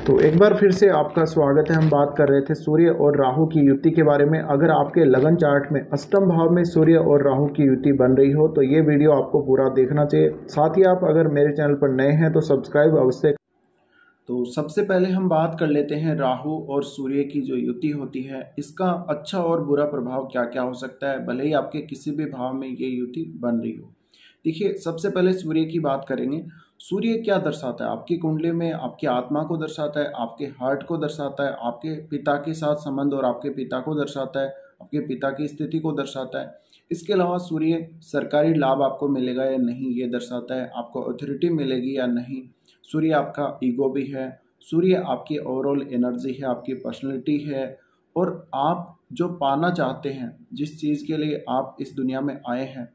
तो एक बार फिर से आपका स्वागत है। हम बात कर रहे थे सूर्य और राहु की युति के बारे में। अगर आपके लगन चार्ट में अष्टम भाव में सूर्य और राहु की युति बन रही हो तो ये वीडियो आपको पूरा देखना चाहिए। साथ ही आप अगर मेरे चैनल पर नए हैं तो सब्सक्राइब अवश्य। तो सबसे पहले हम बात कर लेते हैं राहु और सूर्य की जो युति होती है इसका अच्छा और बुरा प्रभाव क्या क्या हो सकता है, भले ही आपके किसी भी भाव में ये युति बन रही हो। देखिए, सबसे पहले सूर्य की बात करेंगे। सूर्य क्या दर्शाता है? आपकी कुंडली में आपकी आत्मा को दर्शाता है, आपके हार्ट को दर्शाता है, आपके पिता के साथ संबंध और आपके पिता को दर्शाता है, आपके पिता की स्थिति को दर्शाता है। इसके अलावा सूर्य सरकारी लाभ आपको मिलेगा या नहीं ये दर्शाता है, आपको अथॉरिटी मिलेगी या नहीं। सूर्य आपका ईगो भी है, सूर्य आपकी ओवरऑल एनर्जी है, आपकी पर्सनैलिटी है, और आप जो पाना चाहते हैं, जिस चीज़ के लिए आप इस दुनिया में आए हैं,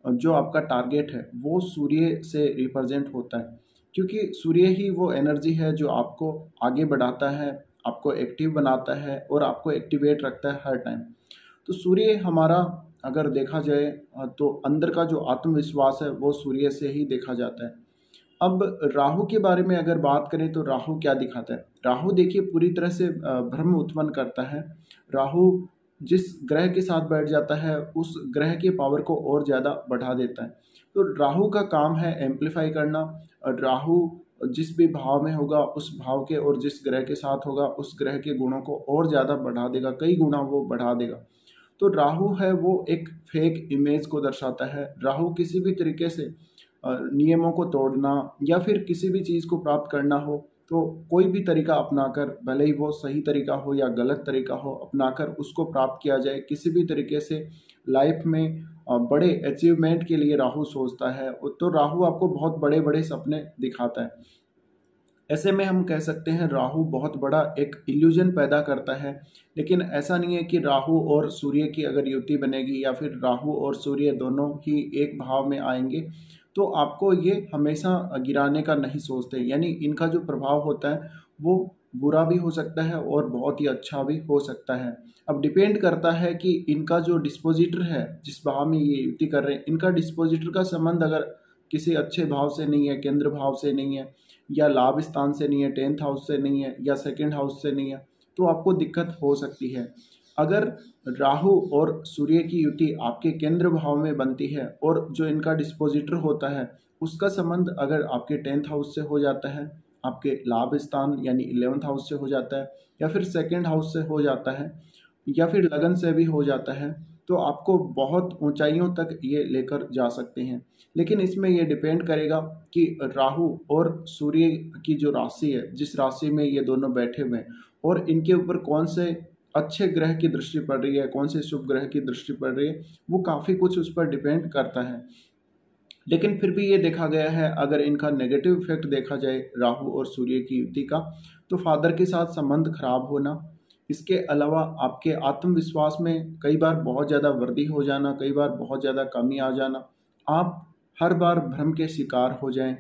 जो आपका टारगेट है, वो सूर्य से रिप्रेजेंट होता है। क्योंकि सूर्य ही वो एनर्जी है जो आपको आगे बढ़ाता है, आपको एक्टिव बनाता है और आपको एक्टिवेट रखता है हर टाइम। तो सूर्य हमारा अगर देखा जाए तो अंदर का जो आत्मविश्वास है वो सूर्य से ही देखा जाता है। अब राहु के बारे में अगर बात करें तो राहु क्या दिखाता है? राहु देखिए पूरी तरह से भ्रम उत्पन्न करता है। राहु जिस ग्रह के साथ बैठ जाता है उस ग्रह के पावर को और ज़्यादा बढ़ा देता है। तो राहु का काम है एम्पलीफाई करना। और राहु जिस भी भाव में होगा उस भाव के और जिस ग्रह के साथ होगा उस ग्रह के गुणों को और ज़्यादा बढ़ा देगा, कई गुना वो बढ़ा देगा। तो राहु है वो एक फेक इमेज को दर्शाता है। राहु किसी भी तरीके से नियमों को तोड़ना या फिर किसी भी चीज़ को प्राप्त करना हो तो कोई भी तरीका अपनाकर, भले ही वो सही तरीका हो या गलत तरीका हो, अपनाकर उसको प्राप्त किया जाए। किसी भी तरीके से लाइफ में बड़े अचीवमेंट के लिए राहु सोचता है। तो राहु आपको बहुत बड़े बड़े सपने दिखाता है। ऐसे में हम कह सकते हैं राहु बहुत बड़ा एक इल्यूजन पैदा करता है। लेकिन ऐसा नहीं है कि राहु और सूर्य की अगर युति बनेगी या फिर राहु और सूर्य दोनों ही एक भाव में आएंगे तो आपको ये हमेशा गिराने का नहीं सोचते। यानी इनका जो प्रभाव होता है वो बुरा भी हो सकता है और बहुत ही अच्छा भी हो सकता है। अब डिपेंड करता है कि इनका जो डिस्पोजिटर है, जिस भाव में ये युति कर रहे हैं, इनका डिस्पोजिटर का संबंध अगर किसी अच्छे भाव से नहीं है, केंद्र भाव से नहीं है, या लाभ स्थान से नहीं है, 10th हाउस से नहीं है, या सेकंड हाउस से नहीं है, तो आपको दिक्कत हो सकती है। अगर राहु और सूर्य की युति आपके केंद्र भाव में बनती है और जो इनका डिस्पोजिटर होता है उसका संबंध अगर आपके 10th हाउस से हो जाता है, आपके लाभ स्थान यानी 11th हाउस से हो जाता है, या फिर सेकंड हाउस से हो जाता है, या फिर लगन से भी हो जाता है, तो आपको बहुत ऊंचाइयों तक ये लेकर जा सकते हैं। लेकिन इसमें ये डिपेंड करेगा कि राहु और सूर्य की जो राशि है, जिस राशि में ये दोनों बैठे हुए हैं, और इनके ऊपर कौन से अच्छे ग्रह की दृष्टि पड़ रही है, कौन से शुभ ग्रह की दृष्टि पड़ रही है, वो काफ़ी कुछ उस पर डिपेंड करता है। लेकिन फिर भी ये देखा गया है अगर इनका नेगेटिव इफेक्ट देखा जाए राहु और सूर्य की युति का, तो फादर के साथ संबंध खराब होना, इसके अलावा आपके आत्मविश्वास में कई बार बहुत ज़्यादा वृद्धि हो जाना, कई बार बहुत ज़्यादा कमी आ जाना, आप हर बार भ्रम के शिकार हो जाएं,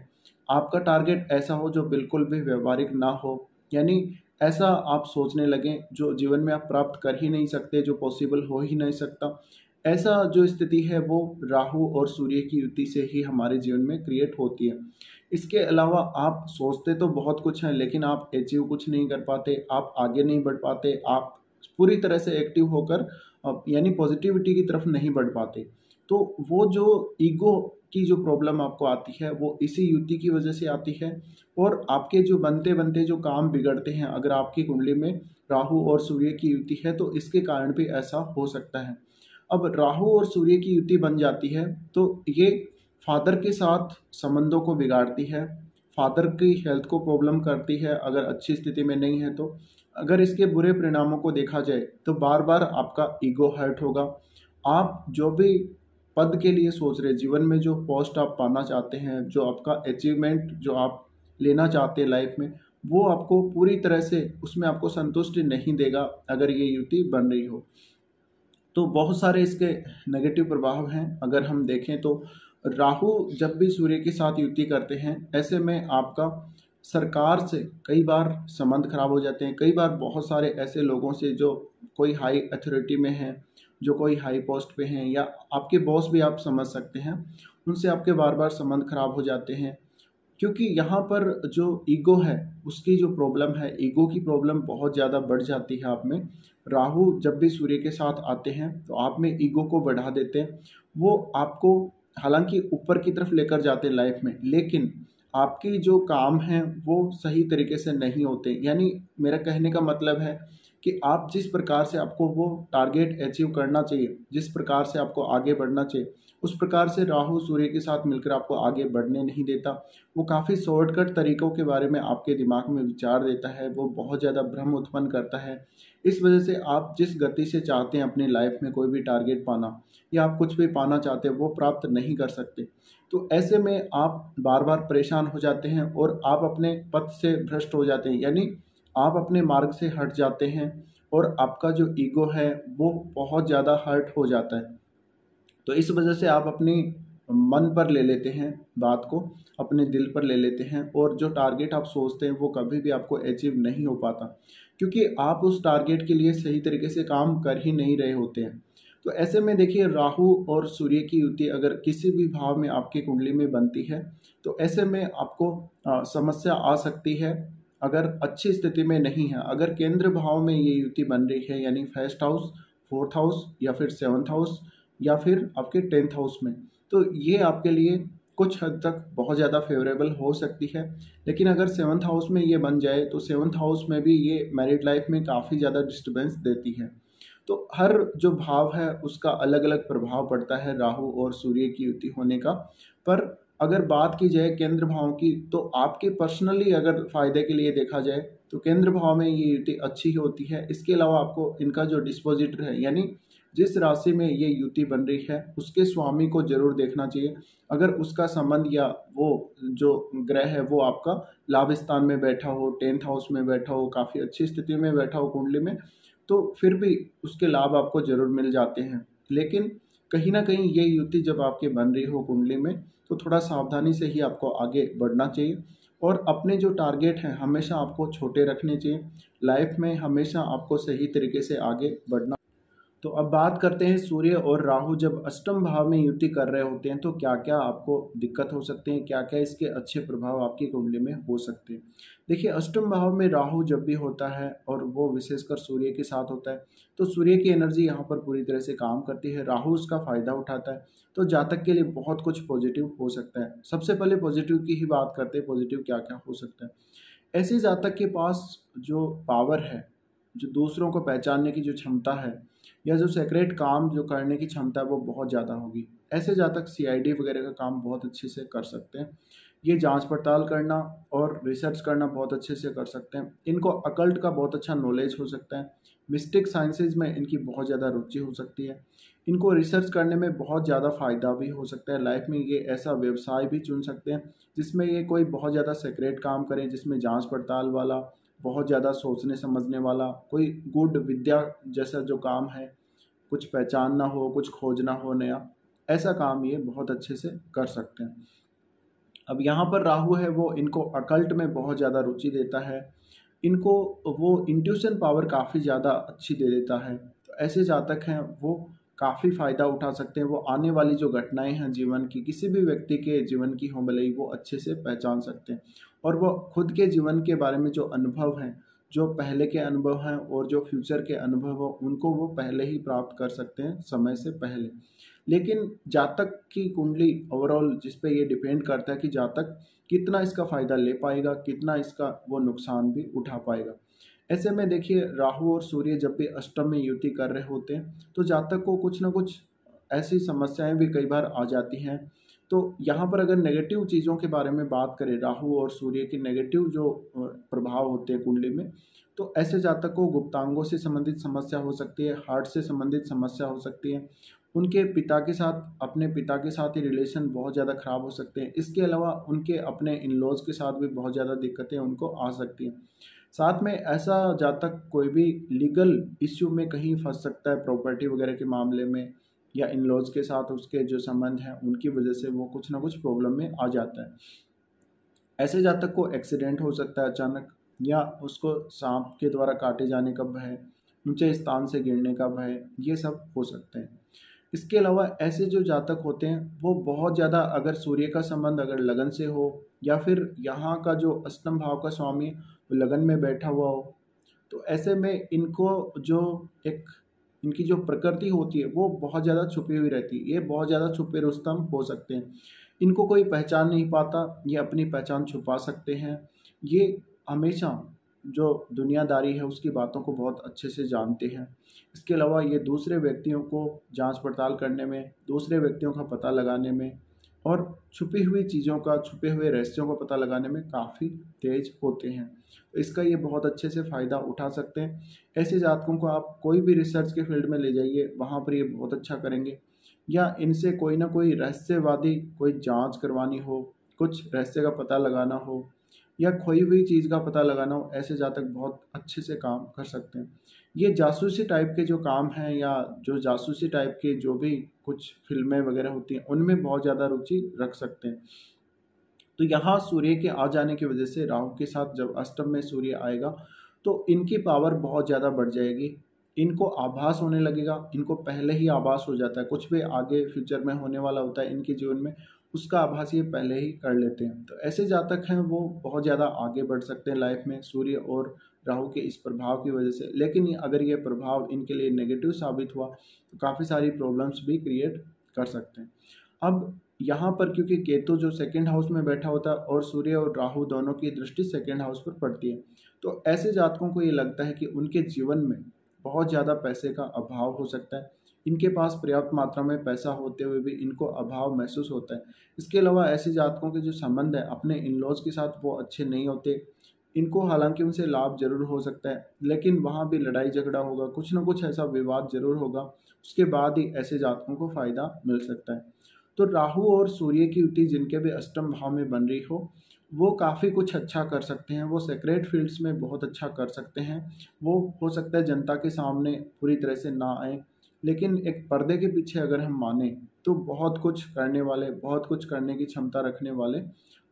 आपका टारगेट ऐसा हो जो बिल्कुल भी व्यवहारिक ना हो, यानी ऐसा आप सोचने लगें जो जीवन में आप प्राप्त कर ही नहीं सकते, जो पॉसिबल हो ही नहीं सकता। ऐसा जो स्थिति है वो राहु और सूर्य की युति से ही हमारे जीवन में क्रिएट होती है। इसके अलावा आप सोचते तो बहुत कुछ हैं लेकिन आप अचीव कुछ नहीं कर पाते, आप आगे नहीं बढ़ पाते, आप पूरी तरह से एक्टिव होकर यानी पॉजिटिविटी की तरफ नहीं बढ़ पाते। तो वो जो ईगो की जो प्रॉब्लम आपको आती है वो इसी युति की वजह से आती है। और आपके जो बनते बनते जो काम बिगड़ते हैं, अगर आपकी कुंडली में राहु और सूर्य की युति है तो इसके कारण भी ऐसा हो सकता है। अब राहु और सूर्य की युति बन जाती है तो ये फादर के साथ संबंधों को बिगाड़ती है, फादर की हेल्थ को प्रॉब्लम करती है अगर अच्छी स्थिति में नहीं है तो। अगर इसके बुरे परिणामों को देखा जाए तो बार बार आपका ईगो हर्ट होगा। आप जो भी पद के लिए सोच रहे, जीवन में जो पोस्ट आप पाना चाहते हैं, जो आपका अचीवमेंट जो आप लेना चाहते हैं लाइफ में, वो आपको पूरी तरह से उसमें आपको संतुष्टि नहीं देगा अगर ये युति बन रही हो। तो बहुत सारे इसके नेगेटिव प्रभाव हैं। अगर हम देखें तो राहु जब भी सूर्य के साथ युति करते हैं, ऐसे में आपका सरकार से कई बार संबंध खराब हो जाते हैं। कई बार बहुत सारे ऐसे लोगों से जो कोई हाई अथॉरिटी में हैं, जो कोई हाई पोस्ट पे हैं, या आपके बॉस भी आप समझ सकते हैं, उनसे आपके बार बार संबंध खराब हो जाते हैं। क्योंकि यहाँ पर जो ईगो है उसकी जो प्रॉब्लम है, ईगो की प्रॉब्लम बहुत ज़्यादा बढ़ जाती है आप में। राहु जब भी सूर्य के साथ आते हैं तो आप में ईगो को बढ़ा देते हैं। वो आपको हालांकि ऊपर की तरफ लेकर जाते हैं लाइफ में, लेकिन आपकी जो काम है वो सही तरीके से नहीं होते। यानी मेरा कहने का मतलब है कि आप जिस प्रकार से आपको वो टारगेट अचीव करना चाहिए, जिस प्रकार से आपको आगे बढ़ना चाहिए, उस प्रकार से राहु सूर्य के साथ मिलकर आपको आगे बढ़ने नहीं देता। वो काफ़ी शॉर्टकट तरीकों के बारे में आपके दिमाग में विचार देता है, वो बहुत ज़्यादा भ्रम उत्पन्न करता है। इस वजह से आप जिस गति से चाहते हैं अपनी लाइफ में कोई भी टारगेट पाना या आप कुछ भी पाना चाहते हैं वो प्राप्त नहीं कर सकते। तो ऐसे में आप बार बार परेशान हो जाते हैं और आप अपने पथ से भ्रष्ट हो जाते हैं, यानी आप अपने मार्ग से हट जाते हैं और आपका जो ईगो है वो बहुत ज़्यादा हर्ट हो जाता है। तो इस वजह से आप अपनी मन पर ले लेते हैं बात को, अपने दिल पर ले लेते हैं और जो टारगेट आप सोचते हैं वो कभी भी आपको अचीव नहीं हो पाता, क्योंकि आप उस टारगेट के लिए सही तरीके से काम कर ही नहीं रहे होते हैं। तो ऐसे में देखिए, राहु और सूर्य की युति अगर किसी भी भाव में आपकी कुंडली में बनती है तो ऐसे में आपको समस्या आ सकती है अगर अच्छी स्थिति में नहीं है। अगर केंद्र भाव में ये युति बन रही है, यानी फर्स्ट हाउस, फोर्थ हाउस या फिर सेवन्थ हाउस या फिर आपके 10th हाउस में, तो ये आपके लिए कुछ हद तक बहुत ज़्यादा फेवरेबल हो सकती है। लेकिन अगर 7th हाउस में ये बन जाए तो 7th हाउस में भी ये मैरिड लाइफ में काफ़ी ज़्यादा डिस्टर्बेंस देती है। तो हर जो भाव है उसका अलग अलग प्रभाव पड़ता है राहु और सूर्य की युति होने का। पर अगर बात की जाए केंद्र भाव की, तो आपके पर्सनली अगर फ़ायदे के लिए देखा जाए तो केंद्र भाव में ये युति अच्छी ही होती है। इसके अलावा आपको इनका जो डिस्पोजिटर है, यानी जिस राशि में ये युति बन रही है उसके स्वामी को जरूर देखना चाहिए। अगर उसका संबंध या वो जो ग्रह है वो आपका लाभ स्थान में बैठा हो, 10th हाउस में बैठा हो, काफ़ी अच्छी स्थिति में बैठा हो कुंडली में, तो फिर भी उसके लाभ आपको जरूर मिल जाते हैं। लेकिन कहीं ना कहीं ये युति जब आपके बन रही हो कुंडली में तो थोड़ा सावधानी से ही आपको आगे बढ़ना चाहिए और अपने जो टारगेट हैं हमेशा आपको छोटे रखने चाहिए। लाइफ में हमेशा आपको सही तरीके से आगे बढ़ना। तो अब बात करते हैं, सूर्य और राहु जब अष्टम भाव में युति कर रहे होते हैं तो क्या क्या आपको दिक्कत हो सकते हैं, क्या क्या इसके अच्छे प्रभाव आपकी कुंडली में हो सकते हैं। देखिए, अष्टम भाव में राहु जब भी होता है और वो विशेषकर सूर्य के साथ होता है तो सूर्य की एनर्जी यहाँ पर पूरी तरह से काम करती है, राहु उसका फायदा उठाता है। तो जातक के लिए बहुत कुछ पॉजिटिव हो सकता है। सबसे पहले पॉजिटिव की ही बात करते हैं, पॉजिटिव क्या क्या हो सकता है। ऐसे जातक के पास जो पावर है, जो दूसरों को पहचानने की जो क्षमता है या जो सेक्रेट काम जो करने की क्षमता है वो बहुत ज़्यादा होगी। ऐसे जातक सीआईडी वगैरह का काम बहुत अच्छे से कर सकते हैं। ये जांच पड़ताल करना और रिसर्च करना बहुत अच्छे से कर सकते हैं। इनको अकल्ट का बहुत अच्छा नॉलेज हो सकता है। मिस्टिक साइंसेज में इनकी बहुत ज़्यादा रुचि हो सकती है। इनको रिसर्च करने में बहुत ज़्यादा फ़ायदा भी हो सकता है। लाइफ में ये ऐसा व्यवसाय भी चुन सकते हैं जिसमें ये कोई बहुत ज़्यादा सेक्रेट काम करें, जिसमें जांच पड़ताल वाला, बहुत ज़्यादा सोचने समझने वाला, कोई गुड विद्या जैसा जो काम है, कुछ पहचानना हो, कुछ खोजना हो नया, ऐसा काम ये बहुत अच्छे से कर सकते हैं। अब यहाँ पर राहु है वो इनको अकल्ट में बहुत ज़्यादा रुचि देता है। इनको वो इंट्यूशन पावर काफ़ी ज़्यादा अच्छी दे देता है। तो ऐसे जातक हैं वो काफ़ी फ़ायदा उठा सकते हैं। वो आने वाली जो घटनाएं हैं जीवन की, किसी भी व्यक्ति के जीवन की हो भले ही, वो अच्छे से पहचान सकते हैं और वो खुद के जीवन के बारे में जो अनुभव हैं, जो पहले के अनुभव हैं और जो फ्यूचर के अनुभव हो, उनको वो पहले ही प्राप्त कर सकते हैं समय से पहले। लेकिन जातक की कुंडली ओवरऑल जिस पे ये डिपेंड करता है कि जातक कितना इसका फ़ायदा ले पाएगा, कितना इसका वो नुकसान भी उठा पाएगा। ऐसे में देखिए, राहु और सूर्य जब भी अष्टम में युति कर रहे होते हैं तो जातक को कुछ ना कुछ ऐसी समस्याएं भी कई बार आ जाती हैं। तो यहाँ पर अगर नेगेटिव चीज़ों के बारे में बात करें, राहु और सूर्य के नेगेटिव जो प्रभाव होते हैं कुंडली में, तो ऐसे जातक को गुप्तांगों से संबंधित समस्या हो सकती है, हार्ट से संबंधित समस्या हो सकती है, उनके पिता के साथ, अपने पिता के साथ ही रिलेशन बहुत ज़्यादा ख़राब हो सकते हैं। इसके अलावा उनके अपने इन लॉज के साथ भी बहुत ज़्यादा दिक्कतें उनको आ सकती हैं। साथ में ऐसा जातक कोई भी लीगल इश्यू में कहीं फंस सकता है, प्रॉपर्टी वगैरह के मामले में, या इन लॉज के साथ उसके जो संबंध हैं उनकी वजह से वो कुछ ना कुछ प्रॉब्लम में आ जाता है। ऐसे जातक को एक्सीडेंट हो सकता है अचानक, या उसको सांप के द्वारा काटे जाने का भय, ऊंचे स्थान से गिरने का भय, ये सब हो सकते हैं। इसके अलावा ऐसे जो जातक होते हैं वो बहुत ज़्यादा, अगर सूर्य का संबंध अगर लगन से हो या फिर यहाँ का जो अष्टम भाव का स्वामी है वो लगन में बैठा हुआ हो, तो ऐसे में इनको जो एक इनकी जो प्रकृति होती है वो बहुत ज़्यादा छुपी हुई रहती है। ये बहुत ज़्यादा छुपे रुस्तम हो सकते हैं। इनको कोई पहचान नहीं पाता, ये अपनी पहचान छुपा सकते हैं। ये हमेशा जो दुनियादारी है उसकी बातों को बहुत अच्छे से जानते हैं। इसके अलावा ये दूसरे व्यक्तियों को जांच पड़ताल करने में, दूसरे व्यक्तियों का पता लगाने में और छुपी हुई चीज़ों का, छुपे हुए रहस्यों का पता लगाने में काफ़ी तेज होते हैं। तो इसका ये बहुत अच्छे से फ़ायदा उठा सकते हैं। ऐसे जातकों को आप कोई भी रिसर्च के फील्ड में ले जाइए, वहाँ पर ये बहुत अच्छा करेंगे। या इनसे कोई ना कोई रहस्यवादी कोई जांच करवानी हो, कुछ रहस्य का पता लगाना हो या खोई हुई चीज़ का पता लगाना हो, ऐसे जातक बहुत अच्छे से काम कर सकते हैं। ये जासूसी टाइप के जो काम हैं या जो जासूसी टाइप के जो भी कुछ फ़िल्में वगैरह होती हैं, उनमें बहुत ज़्यादा रुचि रख सकते हैं। तो यहाँ सूर्य के आ जाने की वजह से राहु के साथ जब अष्टम में सूर्य आएगा तो इनकी पावर बहुत ज़्यादा बढ़ जाएगी। इनको आभास होने लगेगा, इनको पहले ही आभास हो जाता है, कुछ भी आगे फ्यूचर में होने वाला होता है इनके जीवन में, उसका आभास ये पहले ही कर लेते हैं। तो ऐसे जातक हैं वो बहुत ज़्यादा आगे बढ़ सकते हैं लाइफ में सूर्य और राहु के इस प्रभाव की वजह से। लेकिन अगर ये प्रभाव इनके लिए नेगेटिव साबित हुआ तो काफ़ी सारी प्रॉब्लम्स भी क्रिएट कर सकते हैं। अब यहाँ पर क्योंकि केतु जो सेकंड हाउस में बैठा होता है और सूर्य और राहु दोनों की दृष्टि सेकंड हाउस पर पड़ती है, तो ऐसे जातकों को ये लगता है कि उनके जीवन में बहुत ज़्यादा पैसे का अभाव हो सकता है। इनके पास पर्याप्त मात्रा में पैसा होते हुए भी इनको अभाव महसूस होता है। इसके अलावा ऐसे जातकों के जो संबंध है अपने इन लॉज के साथ वो अच्छे नहीं होते। इनको हालांकि उनसे लाभ जरूर हो सकता है, लेकिन वहाँ भी लड़ाई झगड़ा होगा, कुछ ना कुछ ऐसा विवाद जरूर होगा, उसके बाद ही ऐसे जातकों को फायदा मिल सकता है। तो राहु और सूर्य की युति जिनके भी अष्टम भाव में बन रही हो, वो काफ़ी कुछ अच्छा कर सकते हैं। वो सेक्रेट फील्ड्स में बहुत अच्छा कर सकते हैं। वो हो सकता है जनता के सामने पूरी तरह से ना आए, लेकिन एक पर्दे के पीछे अगर हम माने तो बहुत कुछ करने वाले, बहुत कुछ करने की क्षमता रखने वाले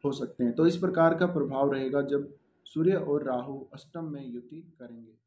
हो सकते हैं। तो इस प्रकार का प्रभाव रहेगा जब सूर्य और राहु अष्टम में युति करेंगे।